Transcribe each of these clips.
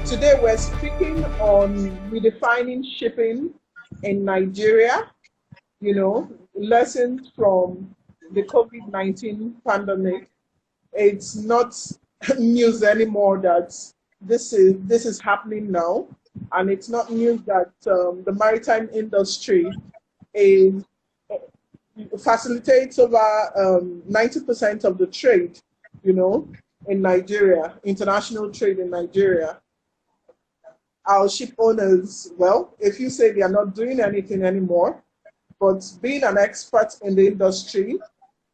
Today we're speaking on redefining shipping in Nigeria, lessons from the COVID-19 pandemic. It's not news anymore that this is happening now, and it's not news that the maritime industry is facilitates over 90% of the trade, in Nigeria, international trade in Nigeria. Our ship owners, well, if you say they are not doing anything anymore, but being an expert in the industry,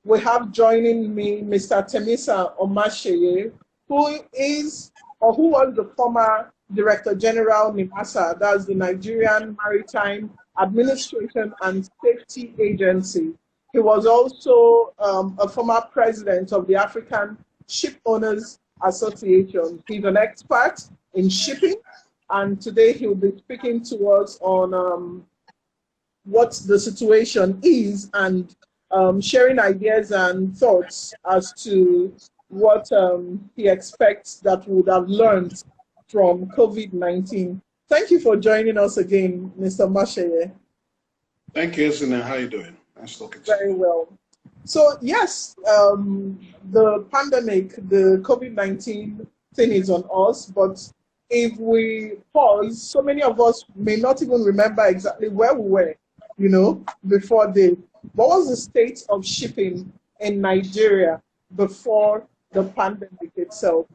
we have joining me Mr. Temisan Omatseye, who was the former Director General NIMASA, that's the Nigerian Maritime Administration and Safety Agency. He was also a former president of the African Shipowners Association. He's an expert in shipping, and today he'll be speaking to us on what the situation is and sharing ideas and thoughts as to what he expects that we would have learned from COVID-19. Thank you for joining us again, Mr. Omatseye. Thank you, Esina. How are you doing? Nice talking to you. Very well. So yes, the pandemic, the COVID-19 thing is on us, but if we pause, so many of us may not even remember exactly where we were, before what was the state of shipping in Nigeria before the pandemic itself?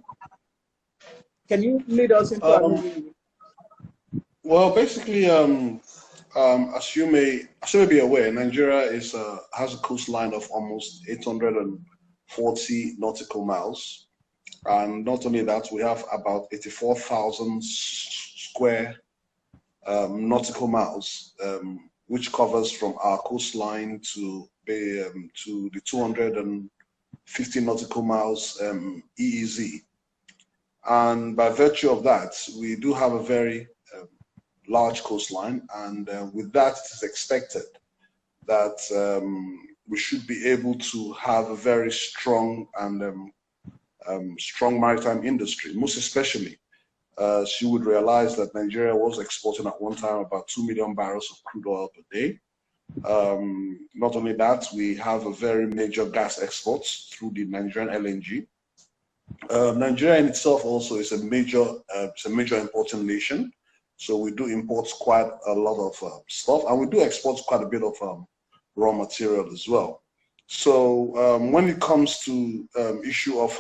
Can you lead us into a review? Well, basically, as you may be aware, Nigeria has a coastline of almost 840 nautical miles. And not only that, we have about 84,000 square nautical miles, which covers from our coastline to the 250 nautical miles EEZ. And by virtue of that, we do have a very large coastline, and with that, it is expected that we should be able to have a very strong and strong maritime industry. Most especially, you would realize that Nigeria was exporting at one time about 2 million barrels of crude oil per day. Not only that, we have a very major gas exports through the Nigerian LNG. Nigeria in itself also is a major important nation. So we do import quite a lot of stuff, and we do export quite a bit of raw material as well. So when it comes to issue of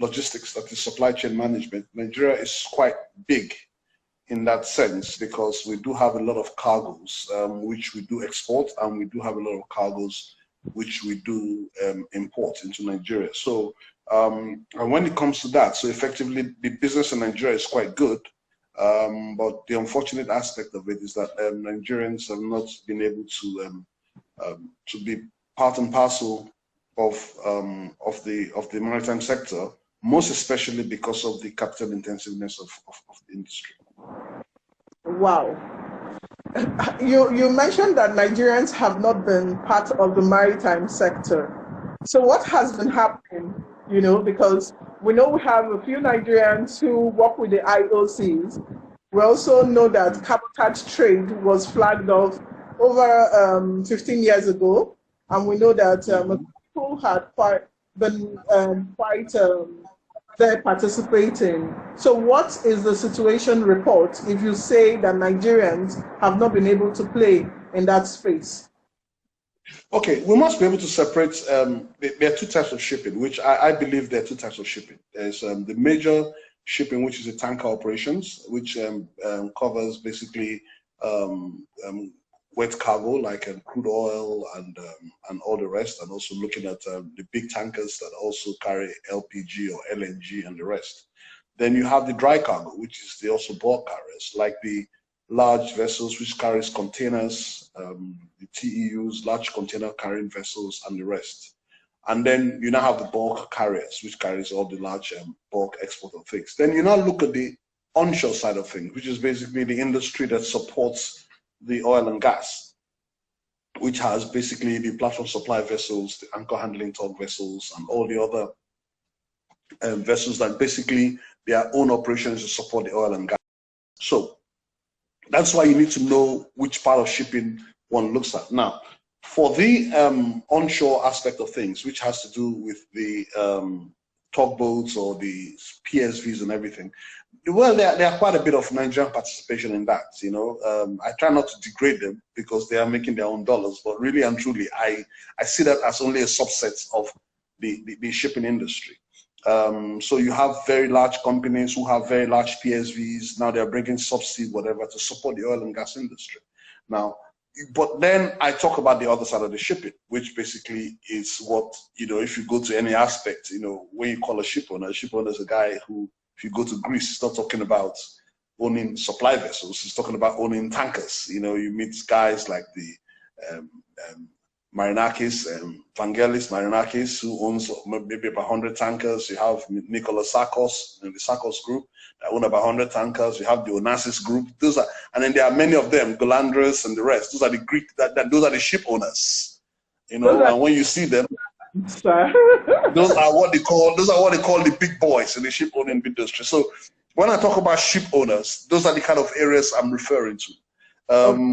logistics, that is supply chain management, Nigeria is quite big in that sense, because we do have a lot of cargoes which we do export, and we do have a lot of cargoes which we do import into Nigeria. So and when it comes to that, so effectively the business in Nigeria is quite good. But the unfortunate aspect of it is that Nigerians have not been able to be part and parcel of the maritime sector, most especially because of the capital intensiveness of the industry. Wow. You mentioned that Nigerians have not been part of the maritime sector. So what has been happening? Because we know we have a few Nigerians who work with the IOCs. We also know that cabotage trade was flagged off over 15 years ago, and we know that people had been quite there participating. So what is the situation report if you say that Nigerians have not been able to play in that space? Okay, we must be able to separate, there are two types of shipping, which I believe there are two types of shipping. There's the major shipping, which is the tanker operations, which covers basically wet cargo like crude oil and all the rest, and also looking at the big tankers that also carry LPG or LNG and the rest. Then you have the dry cargo, which is also bulk carriers, like the large vessels which carries containers, the TEUs, large container carrying vessels, and the rest. And then you now have the bulk carriers, which carries all the large bulk export of things. Then you now look at the onshore side of things, which is basically the industry that supports the oil and gas, which has basically the platform supply vessels, the anchor handling tug vessels, and all the other vessels that basically their own operations to support the oil and gas. So that's why you need to know which part of shipping one looks at. Now, for the onshore aspect of things, which has to do with the tugboats or the PSVs and everything, well, there are quite a bit of Nigerian participation in that. You know, I try not to degrade them because they are making their own dollars, but really and truly, I see that as only a subset of the shipping industry. So you have very large companies who have very large PSVs. Now they're bringing subsidy, whatever, to support the oil and gas industry. Now, but then I talk about the other side of the shipping, which basically is what, you know, if you go to any aspect, you know, when you call a ship owner is a guy who, if you go to Greece, he's not talking about owning supply vessels. He's talking about owning tankers. You know, you meet guys like the Marinakis, Vangelis Marinakis, who owns maybe about 100 tankers. You have Nicholas Sarkos and the Sarkos group that own about 100 tankers. You have the Onassis group. Those are, and then there are many of them, Golandras and the rest. Those are the Greek. Those are the ship owners. You know, and when you see them, those are what they call the big boys in the ship owning industry. So when I talk about ship owners, those are the kind of areas I'm referring to.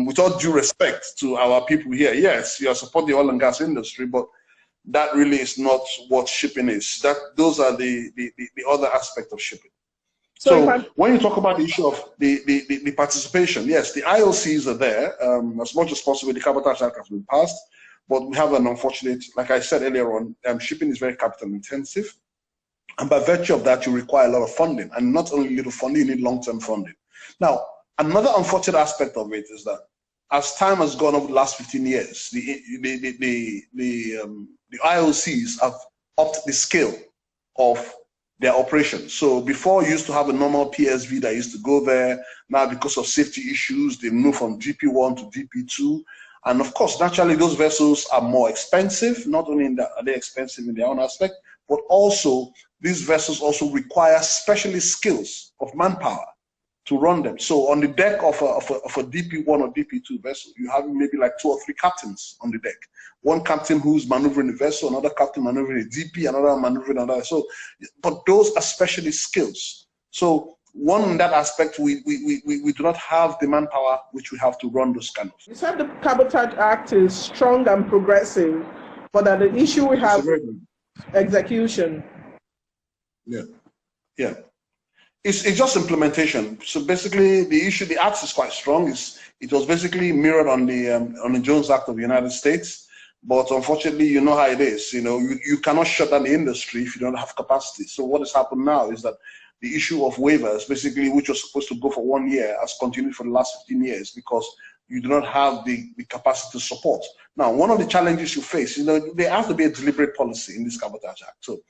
With all due respect to our people here, yes, you support the oil and gas industry, but that really is not what shipping is. Those are the other aspect of shipping. So when you talk about the issue of the participation, yes, the IOCs are there. As much as possible, the Cabotage Act has been passed, but we have an unfortunate, like I said earlier on, shipping is very capital intensive. And by virtue of that, you require a lot of funding, and not only little funding, you need long-term funding. Now, another unfortunate aspect of it is that as time has gone over the last 15 years, the IOCs have upped the scale of their operations. So before you used to have a normal PSV that used to go there. Now, because of safety issues, they moved from DP1 to DP2. And of course, naturally, those vessels are more expensive. Not only are they expensive in their own aspect, but also these vessels also require specialist skills of manpower to run them. So on the deck of a DP1 or DP2 vessel, you have maybe like 2 or 3 captains on the deck. One captain who's maneuvering the vessel, another captain maneuvering the DP, another maneuvering another. So, but those are specialist skills. So one, in that aspect, we do not have the manpower which we have to run those kind of. You said the Cabotage Act is strong and progressive, but that the issue we have is execution. Yeah. It's just implementation. So basically, the issue, the act is quite strong. It was basically mirrored on the Jones Act of the United States, but unfortunately, you know how it is. You know, you cannot shut down the industry if you don't have capacity. So what has happened now is that the issue of waivers, basically, which was supposed to go for 1 year, has continued for the last 15 years because you do not have the capacity to support. Now, one of the challenges you face, you know, there has to be a deliberate policy in this Cabotage Act. So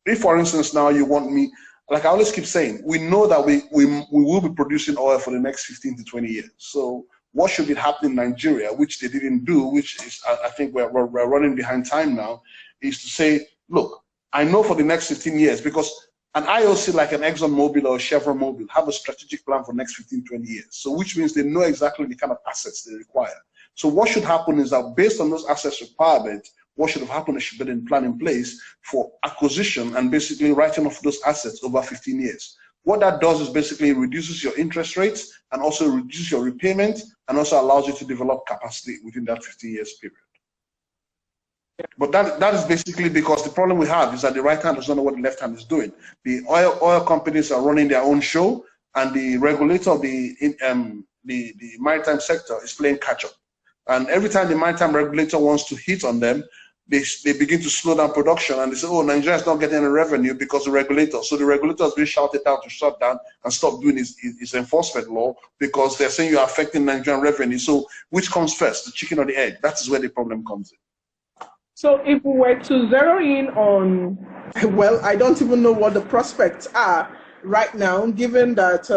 if, for instance, now you want me, like I always keep saying, we know that we will be producing oil for the next 15 to 20 years. So what should be happening in Nigeria, which they didn't do, which is, I think we're running behind time now, is to say, look, I know for the next 15 years, because an IOC like an ExxonMobil or Chevron Mobil have a strategic plan for the next 15, 20 years. So which means they know exactly the kind of assets they require. So what should happen is that based on those assets requirements, what should have happened is should be a plan in place for acquisition and basically writing off those assets over 15 years. What that does is basically reduces your interest rates and also reduces your repayment and also allows you to develop capacity within that 15 years period. But that is basically because the problem we have is that the right hand does not know what the left hand is doing. The oil companies are running their own show, and the regulator of the maritime sector is playing catch up. And every time the maritime regulator wants to hit on them, they begin to slow down production, and they say, oh, Nigeria is not getting any revenue because the regulator. So the regulator has been shouted out to shut down and stop doing his enforcement law because they're saying you're affecting Nigerian revenue. So which comes first, the chicken or the egg? That is where the problem comes in. So if we were to zero in on, well, I don't even know what the prospects are right now, given that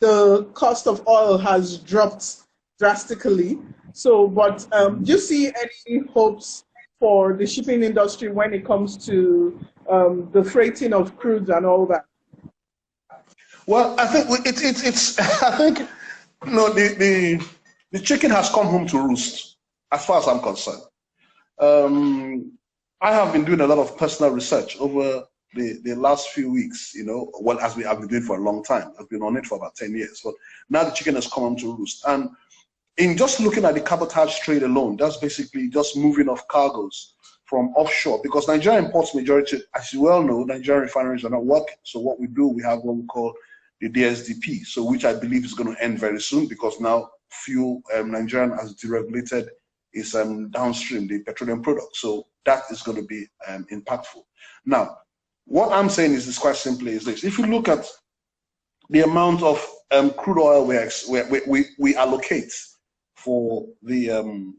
the cost of oil has dropped drastically. So, but do you see any hopes for the shipping industry when it comes to the freighting of crude and all that? Well, I think I think you know, the chicken has come home to roost, as far as I'm concerned. I have been doing a lot of personal research over the last few weeks, you know, well, as we have been doing for a long time. I've been on it for about 10 years, but now the chicken has come home to roost. And in just looking at the cabotage trade alone, that's basically just moving of cargoes from offshore, because Nigeria imports majority, as you well know, Nigerian refineries are not working. So what we do, we have what we call the DSDP, so which I believe is going to end very soon, because now fuel, Nigerian has deregulated is downstream, the petroleum product. So that is going to be impactful. Now, what I'm saying is this quite simply is this: if you look at the amount of crude oil we allocate for the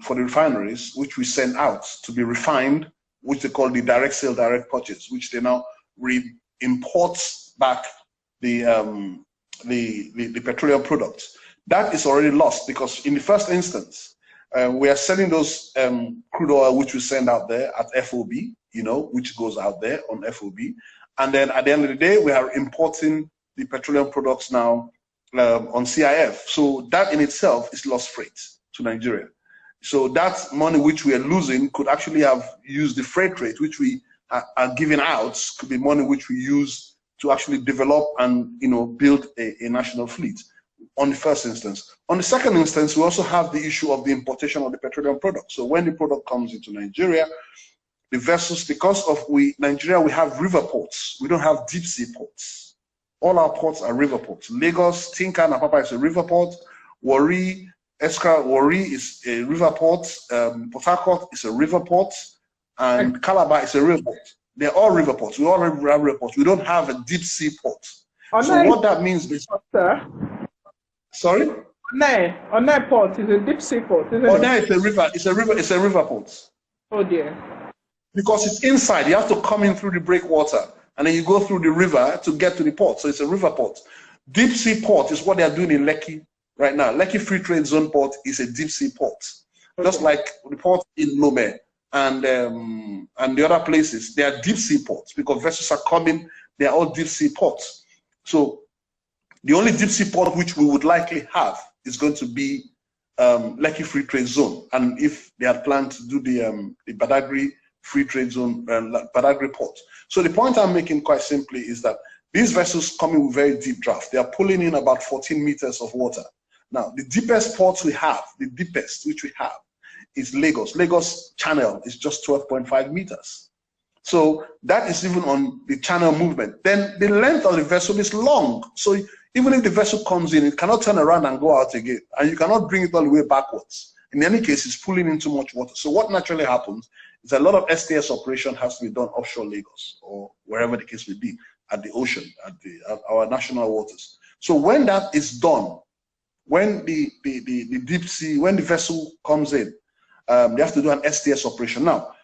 refineries, which we send out to be refined, which they call the direct sale, direct purchase, which they now import back the petroleum products, that is already lost, because in the first instance, we are selling those crude oil which we send out there at FOB, you know, which goes out there on FOB, and then at the end of the day, we are importing the petroleum products now on CIF. So that in itself is lost freight to Nigeria. So that money which we are losing could actually have used the freight rate which we are giving out, could be money which we use to actually develop and, you know, build a national fleet on the first instance. On the second instance, we also have the issue of the importation of the petroleum product. So when the product comes into Nigeria, the vessels, because of Nigeria, we have river ports. We don't have deep sea ports. All our ports are river ports. Lagos, Tinka, Napapa is a river port. Warri is a river port. Port Harcourt is a river port. And Calabar is a river port. They're all river ports. We all have river ports. We don't have a deep sea port. So what that means is... Sorry? Onai port is a deep sea port, isn't it? Onai is a river port. Oh dear. Because it's inside, you have to come in through the breakwater, and then you go through the river to get to the port. So it's a river port. Deep sea port is what they are doing in Lekki right now. Lekki Free Trade Zone port is a deep sea port, just like the port in Lome and the other places. They are deep sea ports because vessels are coming. They are all deep sea ports. So the only deep sea port which we would likely have is going to be Lekki Free Trade Zone, and if they had planned to do the Badagry Free Trade Zone, Badagry port. So the point I'm making quite simply is that these vessels come in with very deep draft. They are pulling in about 14 meters of water. Now, the deepest ports we have, the deepest which we have, is Lagos. Lagos channel is just 12.5 meters. So that is even on the channel movement. Then the length of the vessel is long. So even if the vessel comes in, it cannot turn around and go out again. And you cannot bring it all the way backwards. In any case, it's pulling in too much water. So what naturally happens is a lot of STS operation has to be done offshore Lagos or wherever the case may be, at the ocean, at our national waters. So when that is done, when the deep sea, when the vessel comes in, they have to do an STS operation. Now,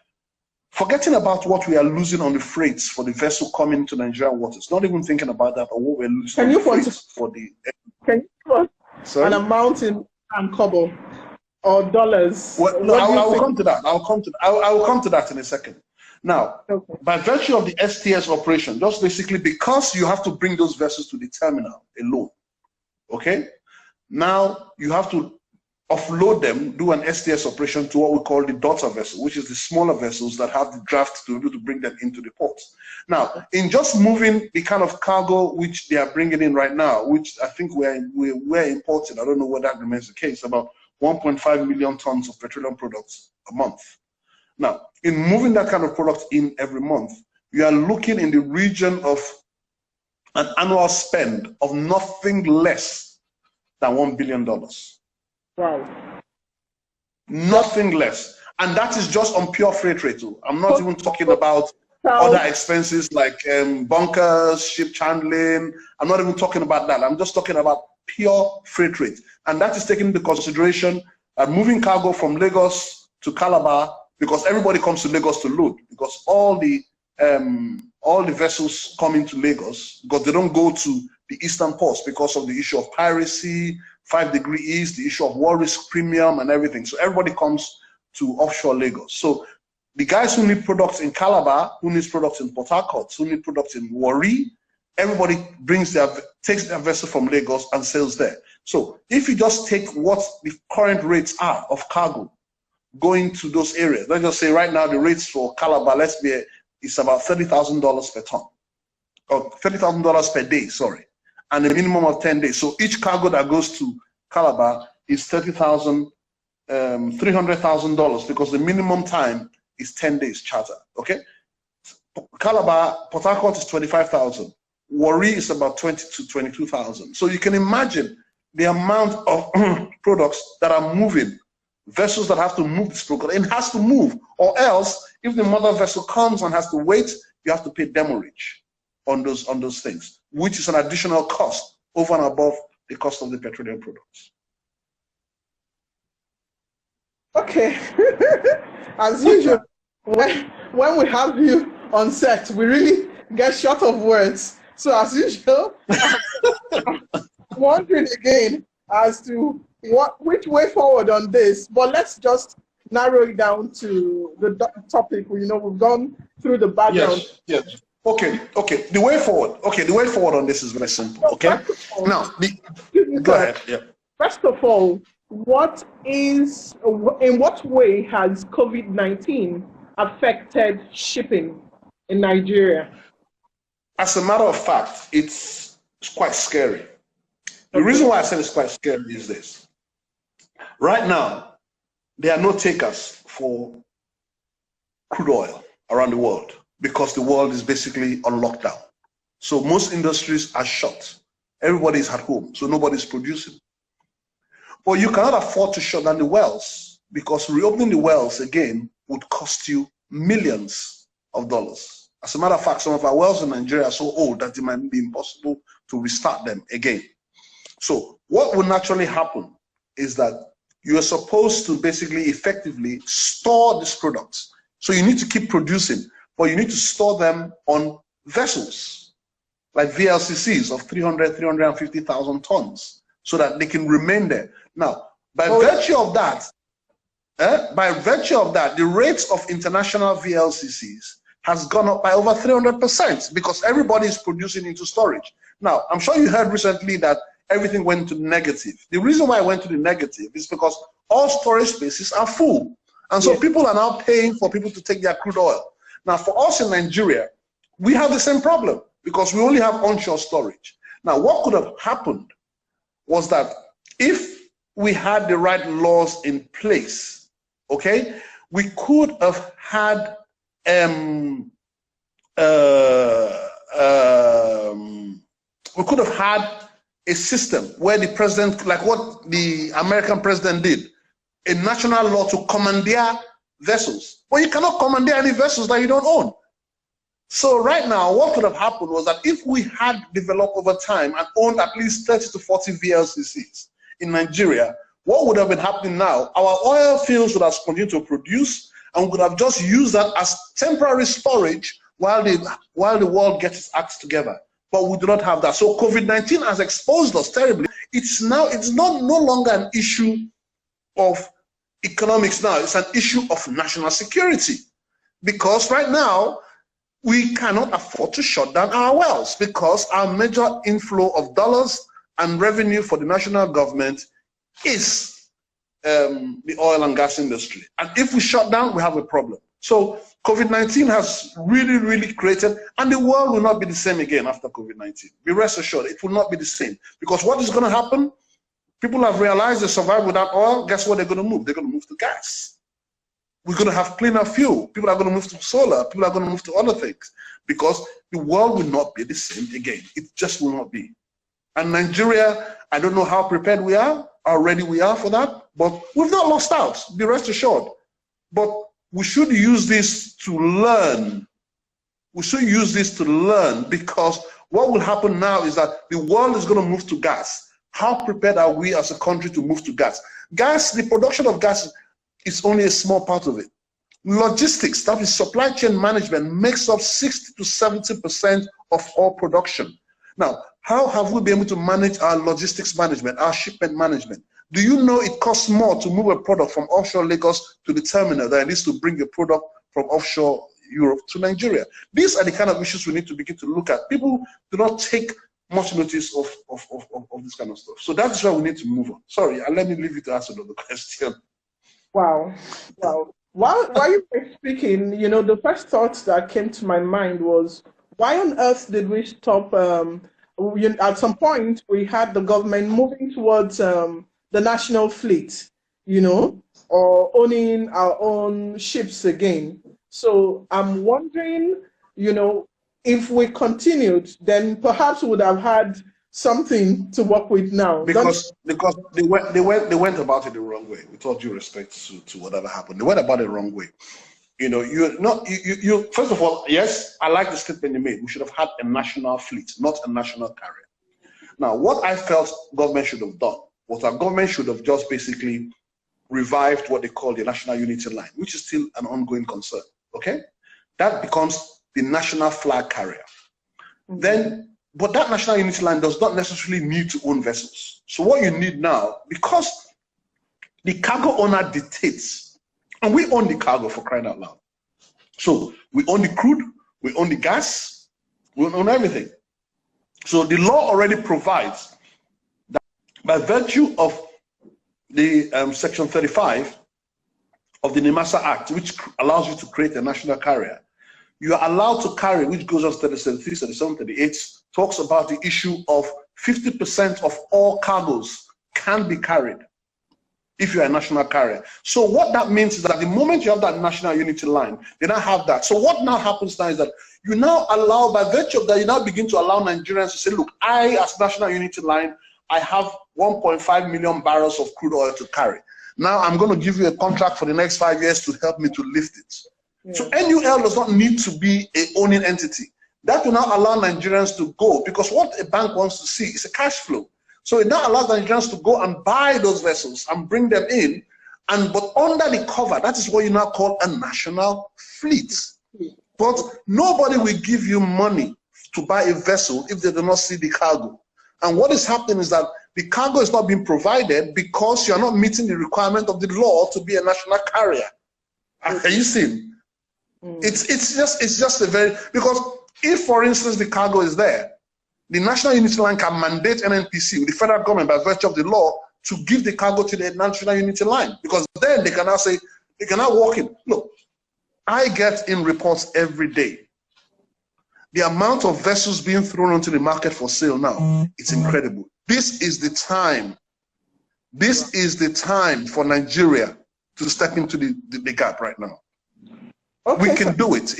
forgetting about what we are losing on the freights for the vessel coming to Nigerian waters, not even thinking about that or what we're losing on the freights for the... Can you give us an amount in kobo or dollars? Well, no, I will come to that. I will come to that in a second. Now, okay, by virtue of the STS operation, just basically because you have to bring those vessels to the terminal alone, okay? Now you have to offload them, do an STS operation to what we call the daughter vessel, which is the smaller vessels that have the draft to be able to bring them into the port. Now, in just moving the kind of cargo which they are bringing in right now, which I think we're importing, I don't know whether that remains the case, about 1.5 million tons of petroleum products a month. Now, in moving that kind of product in every month, you are looking in the region of an annual spend of nothing less than $1 billion. Wow. Nothing less. And that is just on pure freight rate. I'm not even talking about other expenses like bunkers, ship handling. I'm not even talking about that. I'm just talking about pure freight rate. And that is taken into consideration moving cargo from Lagos to Calabar, because everybody comes to Lagos to load, because all the vessels come into Lagos, because they don't go to the eastern ports because of the issue of piracy, 5 degree east, the issue of war risk premium and everything. So everybody comes to offshore Lagos. So the guys who need products in Calabar, who needs products in Port Harcourt, who need products in Warri, everybody takes their vessel from Lagos and sells there. So if you just take what the current rates are of cargo going to those areas, let's just say right now the rates for Calabar, let's be is about $30,000 per ton, or $30,000 per day, sorry, and a minimum of 10 days. So each cargo that goes to Calabar is $300,000 because the minimum time is 10 days charter, okay? Calabar, Port Harcourt is 25,000. Warri is about 20 to 22,000. So you can imagine the amount of products that are moving, vessels that have to move this product. It has to move, or else if the mother vessel comes and has to wait, you have to pay demurrage on those things, which is an additional cost over and above the cost of the petroleum products. Okay. As usual, when we have you on set, we really get short of words. So as usual, I'm wondering again as to which way forward on this. But let's just narrow it down to the topic. You know, we've gone through the background. Yes. Okay. The way forward. Okay, the way forward on this is very simple. Okay. Now, go ahead. Yeah. First of all, in what way has COVID-19 affected shipping in Nigeria? As a matter of fact, it's quite scary. The reason why I said it's quite scary is this. Right now, there are no takers for crude oil around the world because the world is basically on lockdown. So most industries are shut. Everybody's at home, so nobody's producing. But you cannot afford to shut down the wells because reopening the wells again would cost you millions of dollars. As a matter of fact, some of our wells in Nigeria are so old that it might be impossible to restart them again. So what will naturally happen is that you are supposed to basically effectively store these products. So you need to keep producing, but you need to store them on vessels like VLCCs of 350,000 tons so that they can remain there. Now, by virtue of that, the rates of international VLCCs has gone up by over 300% because everybody is producing into storage. Now, I'm sure you heard recently that everything went to the negative. The reason why I went to the negative is because all storage spaces are full. And so people are now paying for people to take their crude oil. Now, for us in Nigeria, we have the same problem because we only have onshore storage. Now, what could have happened was that if we had the right laws in place, okay, we could have had a system where the president, like what the American president did, a national law to commandeer vessels. But you cannot commandeer any vessels that you don't own. So right now, what could have happened was that if we had developed over time and owned at least 30 to 40 VLCCs in Nigeria, what would have been happening now? Our oil fields would have continued to produce, and we could have just used that as temporary storage while the world gets its acts together. But we do not have that. So COVID-19 has exposed us terribly. It's no longer an issue of economics now. It's an issue of national security. Because right now, we cannot afford to shut down our wells because our major inflow of dollars and revenue for the national government is the oil and gas industry. And if we shut down, we have a problem. So COVID-19 has really, really created, and the world will not be the same again after COVID-19. Be rest assured, it will not be the same. Because what is going to happen? People have realized they survive without oil. Guess what they're going to move? They're going to move to gas. We're going to have cleaner fuel. People are going to move to solar. People are going to move to other things because the world will not be the same again. It just will not be. And Nigeria, I don't know how prepared we are, how ready we are for that, but we've not lost out. Be rest assured. But we should use this to learn. We should use this to learn because what will happen now is that the world is going to move to gas. How prepared are we as a country to move to gas? Gas, the production of gas is only a small part of it. Logistics, that is supply chain management, makes up 60 to 70% of all production. Now, how have we been able to manage our logistics management, our shipment management? Do you know it costs more to move a product from offshore Lagos to the terminal than it is to bring a product from offshore Europe to Nigeria? These are the kind of issues we need to begin to look at. People do not take much notice of this kind of stuff. So that's why we need to move on. Sorry, let me leave you to answer the question. Wow. While you were speaking, you know, the first thought that came to my mind was, why on earth did we stop? At some point, we had the government moving towards the national fleet, you know, or owning our own ships again. So I'm wondering, you know, if we continued, then perhaps we would have had something to work with now. Because they went about it the wrong way. With all due respect to whatever happened, they went about it the wrong way. You know, you first of all, yes, I like the statement you made. We should have had a national fleet, not a national carrier. Now, what I felt government should have done was that government should have just basically revived what they call the national unity line, which is still an ongoing concern. Okay, that becomes the national flag carrier. Then, but that national unity line does not necessarily need to own vessels. So what you need now, because the cargo owner dictates, and we own the cargo, for crying out loud. So we own the crude, we own the gas, we own everything. So the law already provides that by virtue of the Section 35 of the NIMASA Act, which allows you to create a national carrier, you are allowed to carry, which goes on 37, 37, 38, talks about the issue of 50% of all cargoes can be carried if you're a national carrier. So what that means is that the moment you have that national unity line, they now have that. So what now happens now is that you now allow, by virtue of that, you now begin to allow Nigerians to say, look, I, as national unity line, I have 1.5 million barrels of crude oil to carry. Now I'm going to give you a contract for the next 5 years to help me to lift it. Yeah. So NUL does not need to be a owning entity. That will now allow Nigerians to go, because what a bank wants to see is a cash flow. So it now allows Nigerians to go and buy those vessels and bring them in, but under the cover, that is what you now call a national fleet. But nobody will give you money to buy a vessel if they do not see the cargo. And what is happening is that the cargo is not being provided because you are not meeting the requirement of the law to be a national carrier. Are you seeing? It's just a very, because if, for instance, the cargo is there, the national unity line can mandate NNPC with the federal government by virtue of the law to give the cargo to the national unity line, because then they can now say, they can now walk in. Look, I get in reports every day. The amount of vessels being thrown onto the market for sale now, it's incredible. This is the time. This is the time for Nigeria to step into the gap right now. Okay, we can do it.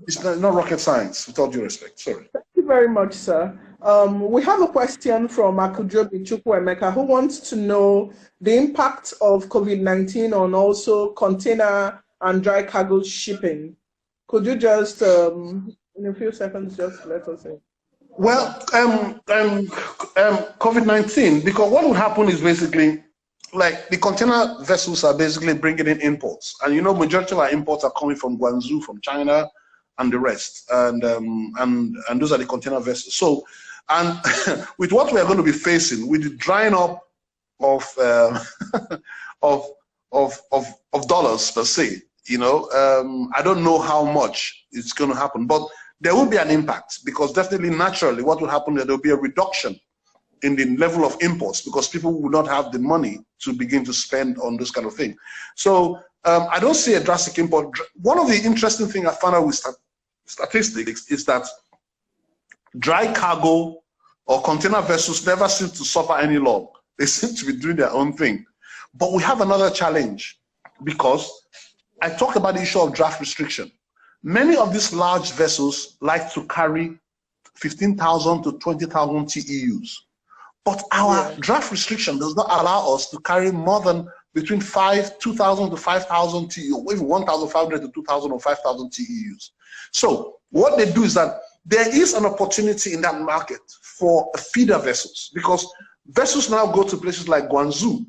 It's not rocket science, with all due respect. Sorry. Thank you very much, sir. We have a question from Akujobi Chukwuemeka, who wants to know the impact of COVID-19 on also container and dry cargo shipping. Could you just, in a few seconds, just let us know? Well, COVID-19, because what will happen is basically, like, the container vessels are basically bringing in imports, and you know, majority of our imports are coming from Guangzhou, from China, and the rest, and those are the container vessels. So, and with what we are going to be facing, with the drying up of of dollars per se, you know, I don't know how much it's going to happen, but there will be an impact, because definitely, naturally, what will happen is there will be a reduction in the level of imports, because people will not have the money to begin to spend on this kind of thing. So I don't see a drastic import. One of the interesting things I found out with statistics is that dry cargo or container vessels never seem to suffer any loss. They seem to be doing their own thing. But we have another challenge, because I talked about the issue of draft restriction. Many of these large vessels like to carry 15,000 to 20,000 TEUs. But our draft restriction does not allow us to carry more than between 2,000 to 5,000 TEU, even 1,500 to 2,000 or 5,000 TEUs. So what they do is that there is an opportunity in that market for feeder vessels, because vessels now go to places like Guangzhou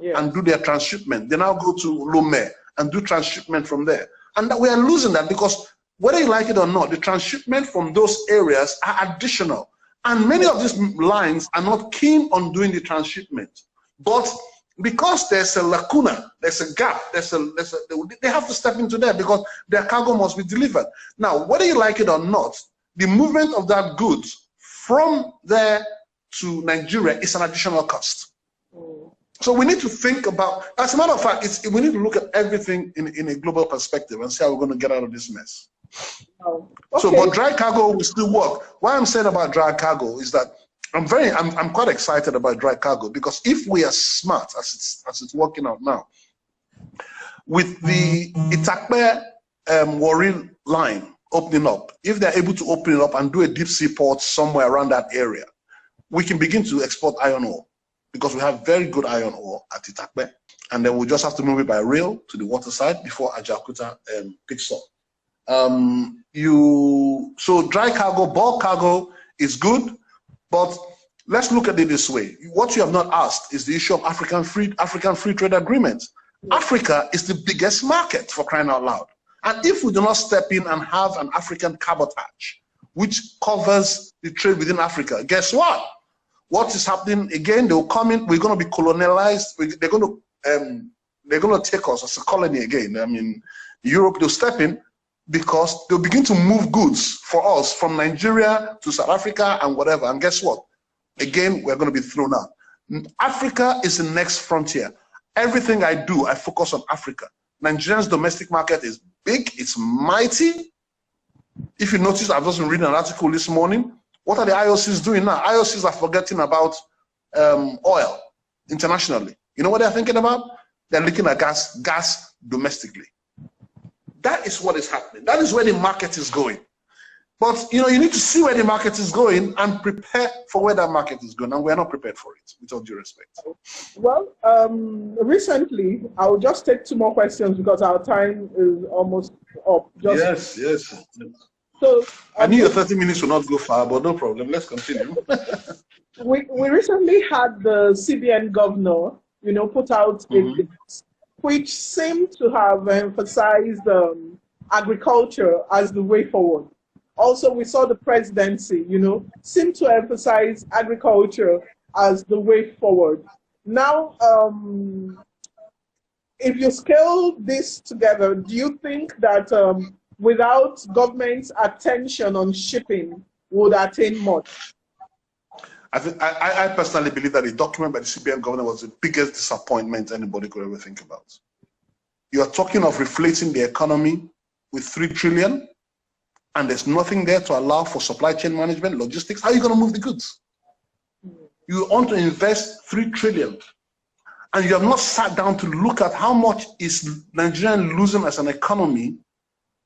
and do their transshipment. They now go to Lomé and do transshipment from there. And that we are losing that, because whether you like it or not, the transshipment from those areas are additional. And many of these lines are not keen on doing the transshipment. But because there's a lacuna, there's a gap, they have to step into there, because their cargo must be delivered. Now, whether you like it or not, the movement of that goods from there to Nigeria is an additional cost. So we need to think about, as a matter of fact, we need to look at everything in a global perspective and see how we're going to get out of this mess. Oh, okay. So, but dry cargo will still work. What I'm saying about dry cargo is that I'm quite excited about dry cargo, because if we are smart, as it's working out now, with the Itakpe Warri line opening up, if they're able to open it up and do a deep sea port somewhere around that area, we can begin to export iron ore, because we have very good iron ore at Itakpe, and then we just have to move it by rail to the water side before Ajaokuta picks up. So dry cargo, bulk cargo is good, but let's look at it this way. What you have not asked is the issue of African free trade agreement. Africa is the biggest market, for crying out loud. And if we do not step in and have an African cabotage, which covers the trade within Africa, guess what? What is happening again? They'll come in. We're going to be colonialized. They're going to take us as a colony again. I mean, Europe, they'll step in, because they'll begin to move goods for us from Nigeria to South Africa and whatever. And guess what? Again, we're going to be thrown out. Africa is the next frontier. Everything I do, I focus on Africa. Nigeria's domestic market is big, it's mighty. If you notice, I've just been reading an article this morning. What are the IOCs doing now? IOCs are forgetting about oil internationally. You know what they're thinking about? They're looking at gas domestically. That is what is happening. That is where the market is going. But you need to see where the market is going and prepare for where that market is going. And we're not prepared for it, with all due respect. Well, recently, I'll just take 2 more questions because our time is almost up. Yes. So I knew your 30 minutes will not go far, but no problem. Let's continue. we recently had the CBN governor, put out a piece which seemed to have emphasized agriculture as the way forward. Also, we saw the presidency, seem to emphasize agriculture as the way forward. Now, if you scale this together, do you think that without government's attention on shipping, would attain much? I personally believe that the document by the CBN governor was the biggest disappointment anybody could ever think about. You are talking of reflating the economy with 3 trillion, and there's nothing there to allow for supply chain management, logistics. How are you going to move the goods? You want to invest 3 trillion, and you have not sat down to look at how much is Nigeria losing as an economy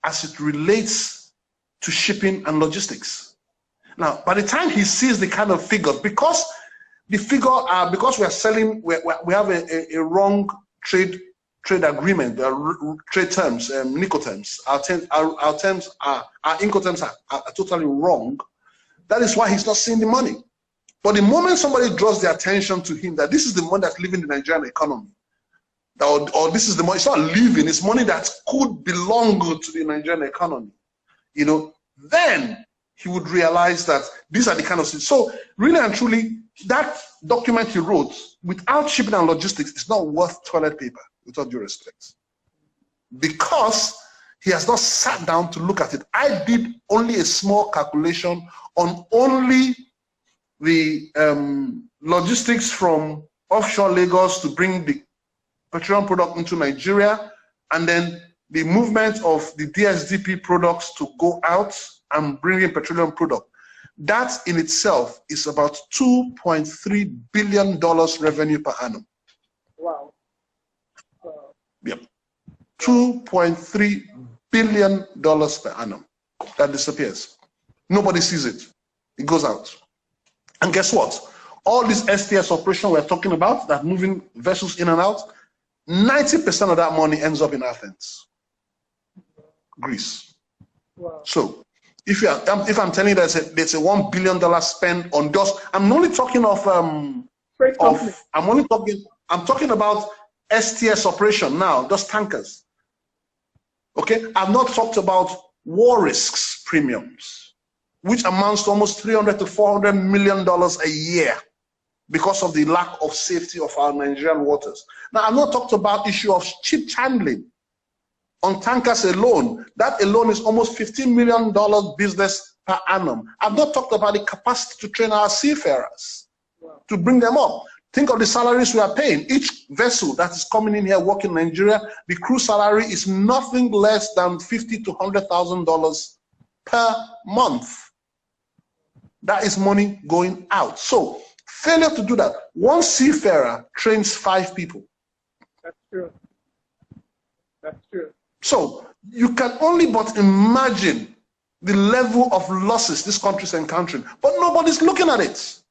as it relates to shipping and logistics. Now, by the time he sees the kind of figures, because the figure are, because we are selling, we have a wrong trade agreement, trade terms, Incoterms. Our terms are Incoterms are totally wrong. That is why he's not seeing the money. But the moment somebody draws the attention to him that this is the money that's leaving the Nigerian economy, or this is the money, it's not leaving, it's money that could belong to the Nigerian economy, then he would realize that these are the kind of things. So really and truly, that document he wrote, without shipping and logistics, is not worth toilet paper, with all due respect. Because he has not sat down to look at it. I did only a small calculation on only the logistics from offshore Lagos to bring the petroleum product into Nigeria, and then the movement of the DSDP products to go out and bring in petroleum product. That in itself is about $2.3 billion revenue per annum. Wow. Yep. $2.3 billion per annum. That disappears. Nobody sees it. It goes out. And guess what? All this STS operation we're talking about, that moving vessels in and out, 90% of that money ends up in Athens, Greece. Wow. So if I'm telling you there's a $1 billion spend on just, I'm only talking I'm talking about STS operation now, just tankers. Okay, I've not talked about war risks premiums, which amounts to almost $300 to $400 million a year because of the lack of safety of our Nigerian waters. Now, I've not talked about issue of ship handling on tankers alone. That alone is almost $15 million business per annum. I've not talked about the capacity to train our seafarers, to bring them up. Think of the salaries we are paying. Each vessel that is coming in here working in Nigeria, the crew salary is nothing less than $50,000 to $100,000 per month. That is money going out. So failure to do that. One seafarer trains 5 people. That's true. That's true. So you can only but imagine the level of losses this country is encountering, but nobody's looking at it.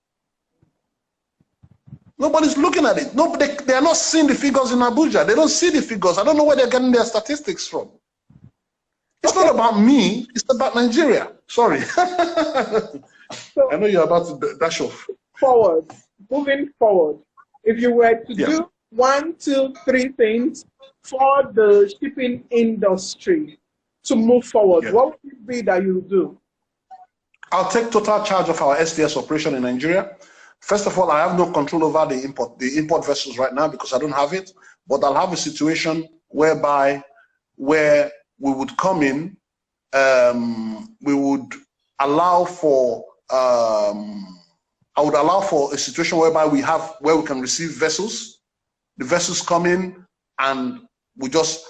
Nobody's looking at it. No, they are not seeing the figures in Abuja. They don't see the figures. I don't know where they're getting their statistics from. It's not about me. It's about Nigeria. Sorry. So, I know you're about to dash off. Moving forward, if you were to do 1, 2, 3 things for the shipping industry to move forward, what would it be that you do? I'll take total charge of our STS operation in Nigeria. First of all, I have no control over the import vessels right now because I don't have it. But I'll have a situation where we would come in, we would allow for I would allow for a situation whereby we can receive vessels. The vessels come in and we just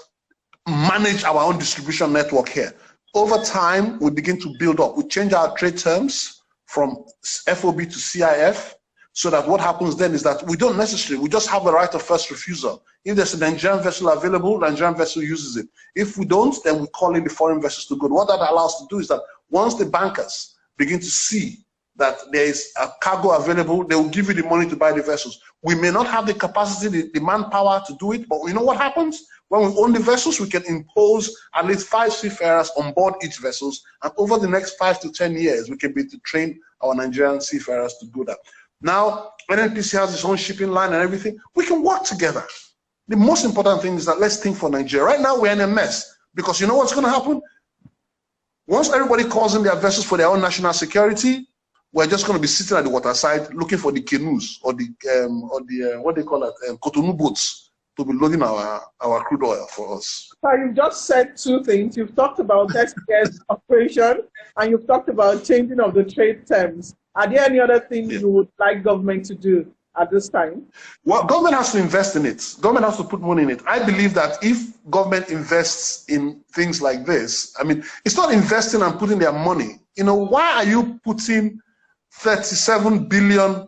manage our own distribution network here. Over time, we begin to build up. We change our trade terms from FOB to CIF, so that what happens then is that we don't necessarily, we just have a right of first refusal. If there's a Nigerian vessel available, the Nigerian vessel uses it. If we don't, then we call in the foreign vessels to go. What that allows us to do is that once the bankers begin to see that there is a cargo available, they will give you the money to buy the vessels. We may not have the capacity, the manpower to do it, but you know what happens? When we own the vessels, we can impose at least 5 seafarers on board each vessel, and over the next 5 to 10 years, we can be to train our Nigerian seafarers to do that. Now, NNPC has its own shipping line and everything. We can work together. The most important thing is that let's think for Nigeria. Right now, we're in a mess because you know what's going to happen? Once everybody calls in their vessels for their own national security, we're just going to be sitting at the waterside looking for the canoes or the what they call it, Cotonou boats to be loading our crude oil for us. So you've just said 2 things. You've talked about STS operation and you've talked about changing of the trade terms. Are there any other things you would like government to do at this time? Well, government has to invest in it. Government has to put money in it. I believe that if government invests in things like this, I mean, it's not investing and putting their money. You know, why are you putting $37 billion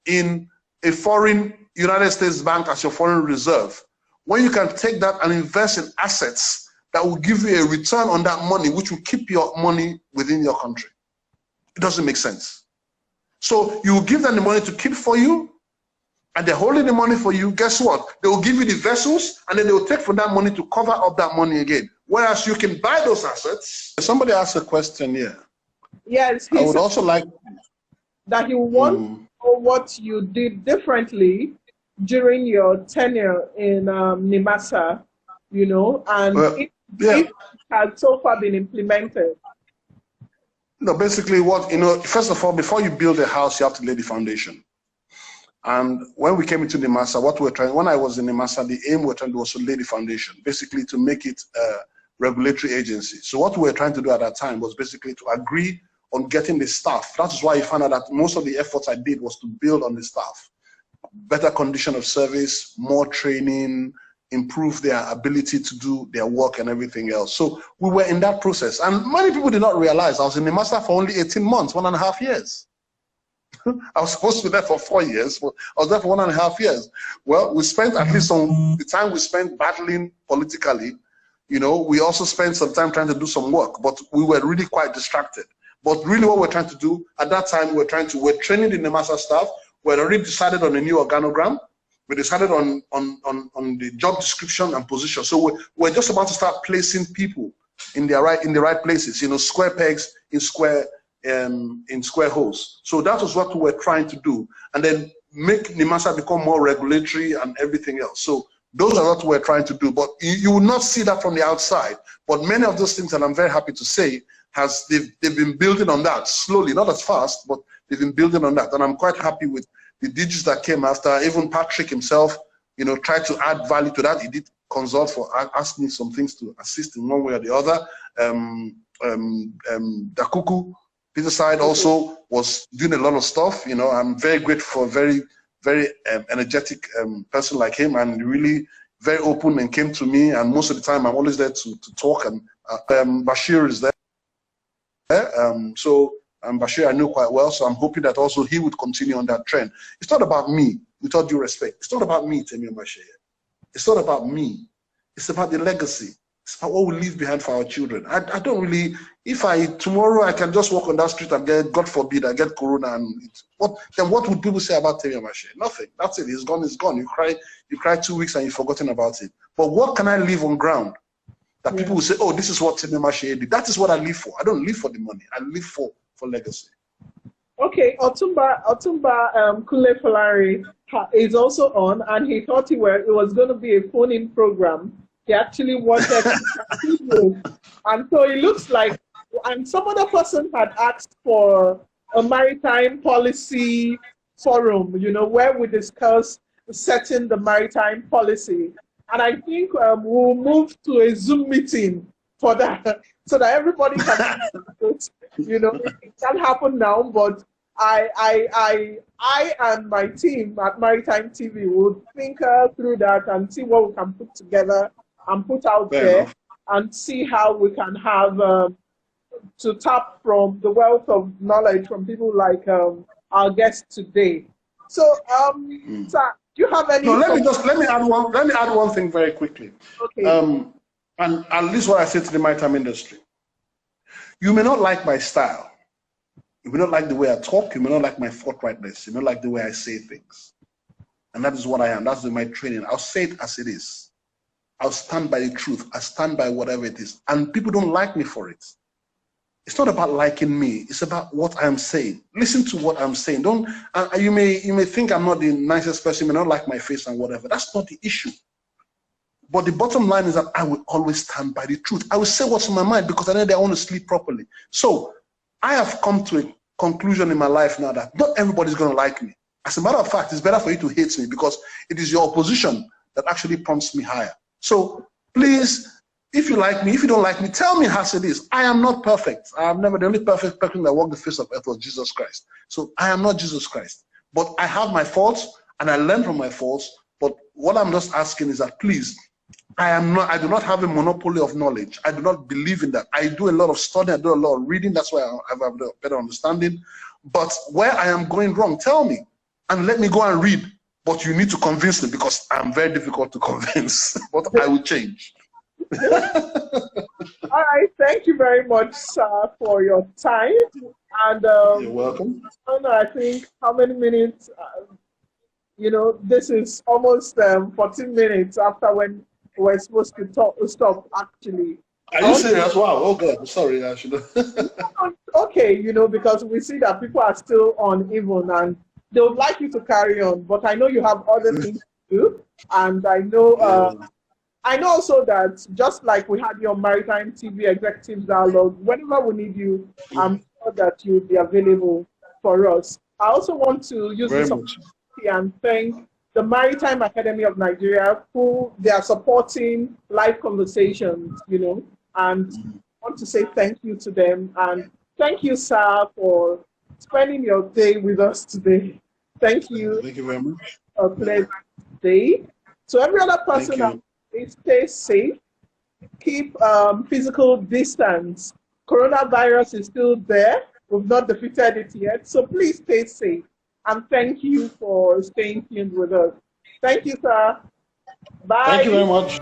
in a foreign United States bank as your foreign reserve, when you can take that and invest in assets that will give you a return on that money, which will keep your money within your country? It doesn't make sense. So you will give them the money to keep for you, and they're holding the money for you. Guess what? They will give you the vessels, and then they will take from that money to cover up that money again. Whereas you can buy those assets. Somebody asked a question here. Yes, I would also like that you want to know what you did differently during your tenure in NIMASA, you know, and if it has so far been implemented. No, basically what, you know, first of all, before you build a house, you have to lay the foundation. And when we came into NIMASA, what we're trying, when I was in NIMASA, the aim we're trying to do was to lay the foundation, basically to make it a regulatory agency. So what we were trying to do at that time was basically to agree on getting the staff. That is why you found out that most of the efforts I did was to build on the staff. Better condition of service, more training, improve their ability to do their work and everything else. So we were in that process. And many people did not realize I was in the master for only 18 months, 1.5 years. I was supposed to be there for 4 years, but I was there for 1.5 years. Well, we spent at least on the time we spent battling politically, you know, we also spent some time trying to do some work, but we were really quite distracted. But really what we're trying to do, at that time, we're training the NIMASA staff. We had already decided on a new organogram. We decided on the job description and position. So we're just about to start placing people in the right places, you know, square pegs in square holes. So that was what we were trying to do. And then make NIMASA become more regulatory and everything else. So those are what we're trying to do. But you will not see that from the outside. But many of those things, and I'm very happy to say, they've been building on that slowly, not as fast, but they've been building on that. And I'm quite happy with the DGs that came after. Even Patrick himself, you know, tried to add value to that. He did consult for asking some things to assist in one way or the other. Dakuku, Peter Side also was doing a lot of stuff. You know, I'm very grateful for a very very energetic person like him, and really very open and came to me. And most of the time, I'm always there to talk. And Bashir is there. Bashir I know quite well, so I'm hoping that also he would continue on that trend. It's not about me, with all due respect. It's not about me, Temisan Omatseye. It's not about me. It's about the legacy. It's about what we leave behind for our children. I don't really, tomorrow I can just walk on that street and get, God forbid, I get corona, and then what would people say about Temisan Omatseye? Nothing. That's it. It's gone, it's gone. You cry 2 weeks and you've forgotten about it. But what can I leave on ground that people will say, oh, this is what Temisan Omatseye did? That is what I live for. I don't live for the money. I live for legacy. Okay, Otumba Kule Falari is also on, and he thought it was going to be a phone-in program. He actually wanted to continue. And so it looks like, and some other person had asked for a maritime policy forum, where we discuss setting the maritime policy. And I think we'll move to a Zoom meeting for that, so that everybody can, it can happen now, but I and my team at Maritime TV will think through that and see what we can put together and put out there, and see how we can have to tap from the wealth of knowledge from people like our guest today. So, sir, do you have any? No, let me add one thing very quickly. Okay. And at least what I say to the maritime industry. You may not like my style. You may not like the way I talk. You may not like my forthrightness. You may not like the way I say things. And that is what I am. That's my training. I'll say it as it is. I'll stand by the truth. I stand by whatever it is. And people don't like me for it. It's not about liking me. It's about what I'm saying. Listen to what I'm saying. You may think I'm not the nicest person. You may not like my face and whatever. That's not the issue. But the bottom line is that I will always stand by the truth. I will say what's in my mind, because I know that I want to sleep properly. So I have come to a conclusion in my life now that not everybody's going to like me. As a matter of fact, it's better for you to hate me, because it is your opposition that actually prompts me higher. So please, if you like me, if you don't like me, tell me as it is. I am not perfect. I am never the only perfect person that walked the face of earth was Jesus Christ. So I am not Jesus Christ. But I have my faults, and I learn from my faults. But what I'm just asking is that, please, I do not have a monopoly of knowledge. I do not believe in that. I do a lot of study, I do a lot of reading. That's why I have a better understanding. But where I am going wrong, tell me, and let me go and read. But you need to convince me, because I'm very difficult to convince. But I will change. All right, thank you very much, sir, for your time. And you're welcome. I think how many minutes? This is almost 14 minutes after when we're supposed to stop, actually. Are you serious? Wow. Oh God. Sorry, I should have. Okay, because we see that people are still on even, and they would like you to carry on, but I know you have other things to do, and I know also that just like we had your Maritime TV Executive Dialogue, whenever we need you, I'm sure that you'll be available for us. I also want to use this opportunity and thank the Maritime Academy of Nigeria, who they are supporting live conversations, and I want to say thank you to them. And thank you, sir, for spending your day with us today. Thank you. Thank you very much. A pleasant day. So every other person, stay safe, keep physical distance. Coronavirus is still there. We've not defeated it yet. So please stay safe. And thank you for staying tuned with us. Thank you, sir. Bye. Thank you very much.